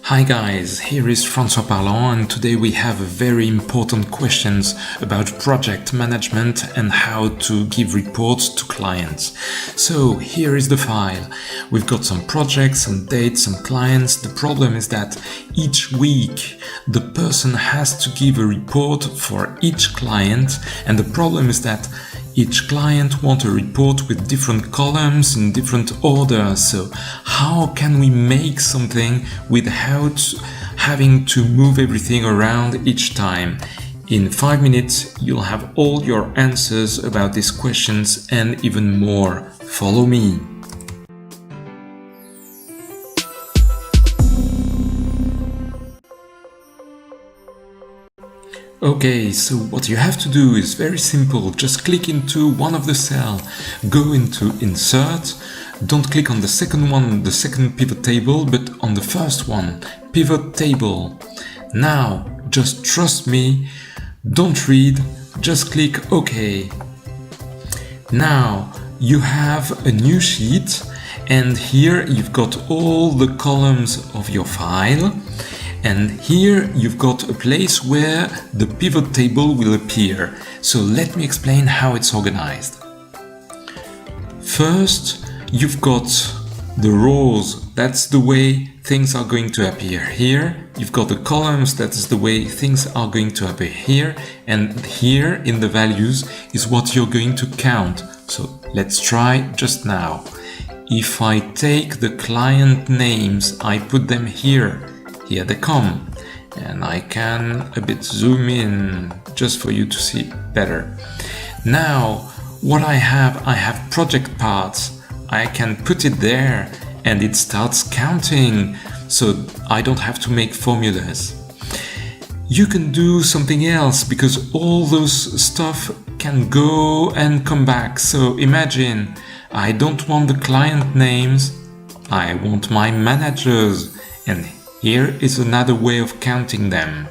Hi guys, here is François Parlant, and today we have very important questions about project management and how to give reports to clients. So here is the file. We've got some projects, some dates, some clients. The problem is that each week the person has to give a report for each client, and the problem is that each client wants a report with different columns in different order. So how can we make something without having to move everything around each time? In 5 minutes, you'll have all your answers about these questions and even more. Follow me. Okay, so what you have to do is very simple. Just click into one of the cells, go into Insert, don't click on the second one, the second pivot table, but on the first one, Pivot Table. Now, just trust me, don't read, just click OK. Now, you have a new sheet, and here you've got all the columns of your file. And here you've got a place where the pivot table will appear. So let me explain how it's organized. First, you've got the rows. That's the way things are going to appear here. You've got the columns. That's the way things are going to appear here. And here in the values is what you're going to count. So let's try just now. If I take the client names, I put them here. Here they come, and I can a bit zoom in just for you to see better. Now, what I have project parts. I can put it there and it starts counting, so I don't have to make formulas. You can do something else because all those stuff can go and come back. So imagine, I don't want the client names, I want my managers, and here is another way of counting them.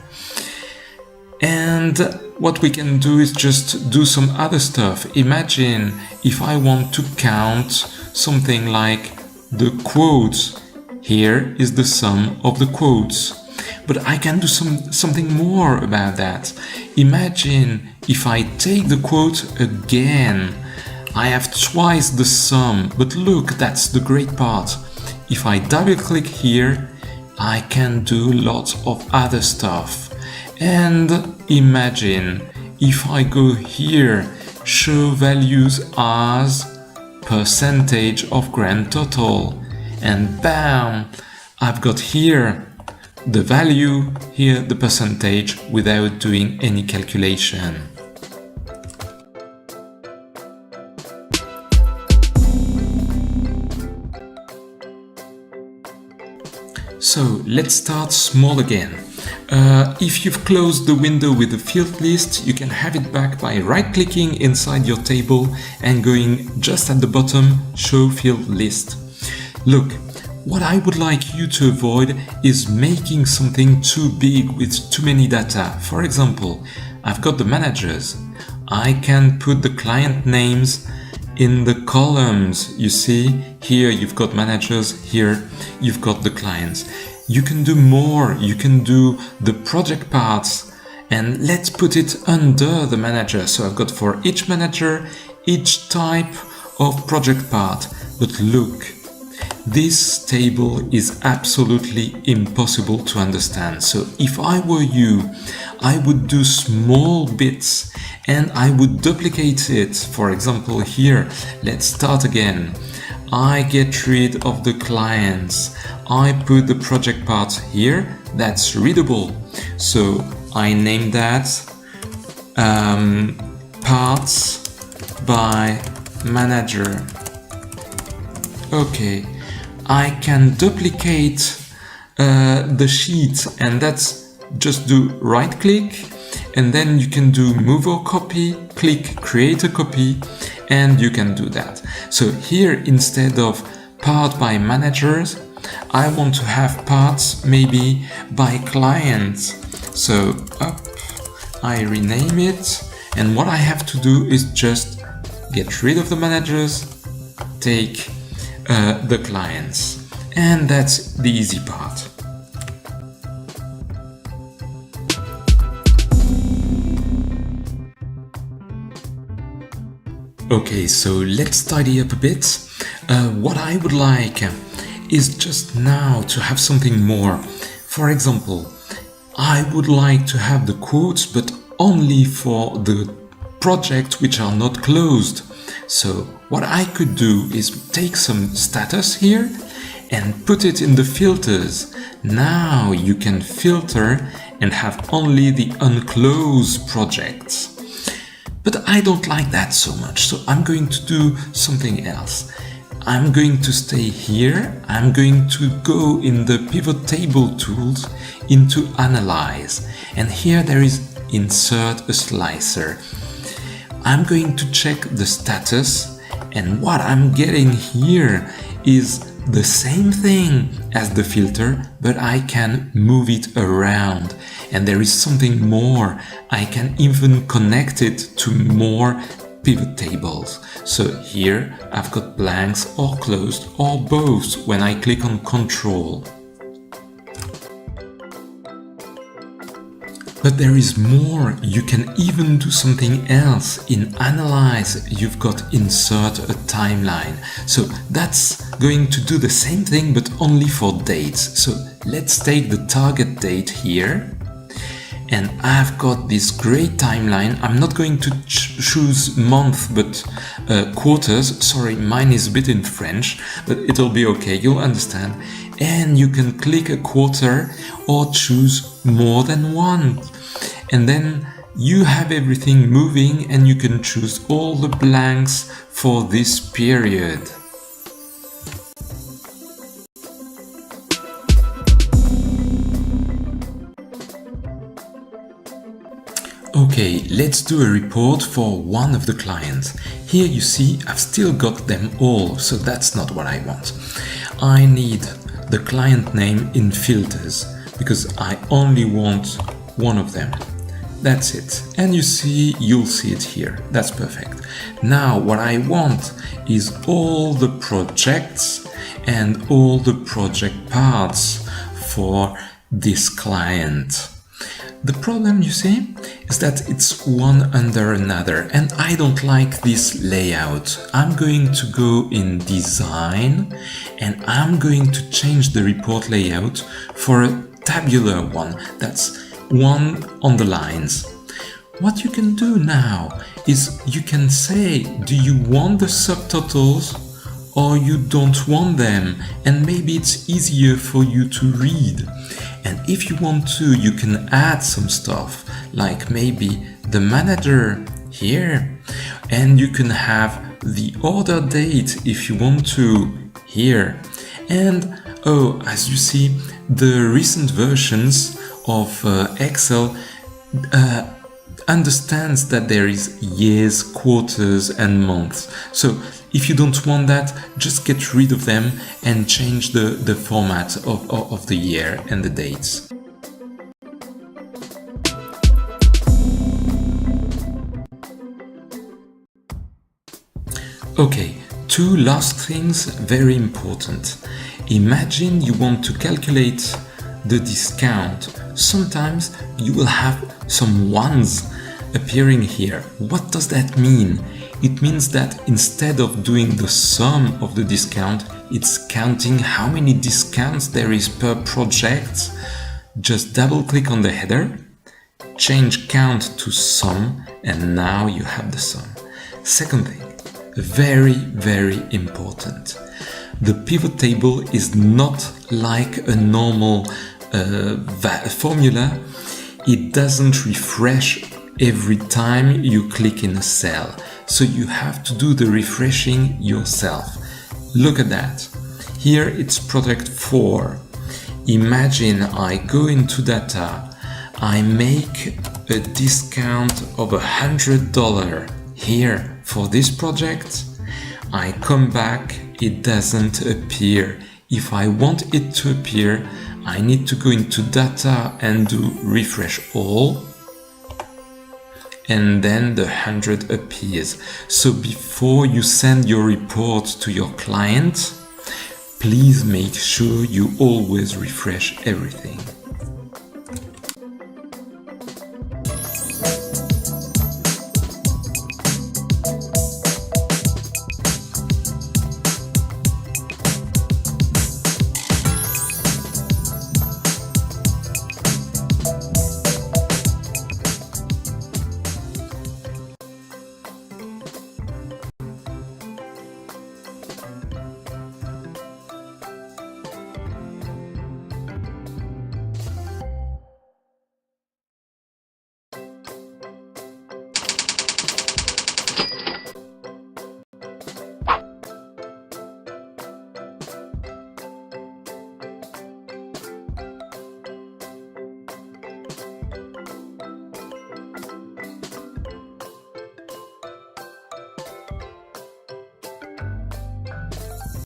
And what we can do is just do some other stuff. Imagine if I want to count something like the quotes. Here is the sum of the quotes. But I can do something more about that. Imagine if I take the quote again. I have twice the sum, but look, that's the great part. If I double click here, I can do lots of other stuff. And imagine if I go here, show values as percentage of grand total, and bam, I've got here the value, here the percentage, without doing any calculation. So let's start small again. If you've closed the window with the field list, you can have it back by right-clicking inside your table and going just at the bottom, Show Field List. Look, what I would like you to avoid is making something too big with too many data. For example, I've got the managers. I can put the client names in the columns. You see, here you've got managers, here you've got the clients. You can do more, you can do the project parts, and let's put it under the manager. So I've got for each manager, each type of project part. But look, this table is absolutely impossible to understand. So if I were you, I would do small bits and I would duplicate it. For example, here, let's start again. I get rid of the clients. I put the project part here. That's readable. So I name that parts by manager. Okay. I can duplicate the sheet, and that's just do right click, and then you can do move or copy, click create a copy, and you can do that. So here, instead of part by managers, I want to have parts maybe by clients. So up, I rename it, and what I have to do is just get rid of the managers, take the clients, and that's the easy part. Okay, so let's tidy up a bit. What I would like is just now to have something more. For example, I would like to have the quotes, but only for the projects which are not closed. So what I could do is take some status here and put it in the filters. Now you can filter and have only the unclosed projects. But I don't like that so much, so I'm going to do something else. I'm going to stay here. I'm going to go in the pivot table tools into Analyze. And here there is Insert a Slicer. I'm going to check the status, and what I'm getting here is the same thing as the filter, but I can move it around. And there is something more. I can even connect it to more pivot tables. So here I've got blanks or closed or both when I click on Control. But there is more. You can even do something else. In Analyze, you've got Insert a Timeline. So that's going to do the same thing, but only for dates. So let's take the target date here. And I've got this great timeline. I'm not going to choose month, but quarters. Sorry, mine is a bit in French, but it'll be okay. You'll understand. And you can click a quarter or choose more than one. And then you have everything moving and you can choose all the blanks for this period. Okay, let's do a report for one of the clients. Here you see I've still got them all, so that's not what I want. I need the client name in filters because I only want one of them. That's it. And you'll see it here. That's perfect. Now what I want is all the projects and all the project parts for this client. The problem, you see, is that it's one under another, and I don't like this layout. I'm going to go in Design, and I'm going to change the report layout for a tabular one. That's one on the lines. What you can do now is you can say, do you want the subtotals or you don't want them? And maybe it's easier for you to read. And if you want to, you can add some stuff, like maybe the manager here, and you can have the order date if you want to here. And as you see, the recent versions of Excel understands that there is years, quarters and months. So if you don't want that, just get rid of them and change the format of the year and the dates. Okay, two last things, very important. Imagine you want to calculate the discount. Sometimes you will have some ones appearing here. What does that mean? It means that instead of doing the sum of the discount, it's counting how many discounts there is per project. Just double click on the header, change count to sum, and now you have the sum. Second thing, very, very important. The pivot table is not like a normal formula. It doesn't refresh every time you click in a cell. So you have to do the refreshing yourself. Look at that. Here it's project 4. Imagine I go into data. I make a discount of $100 here for this project. I come back, it doesn't appear. If I want it to appear, I need to go into data and do refresh all. And then the 100 appears. So before you send your report to your client, please make sure you always refresh everything.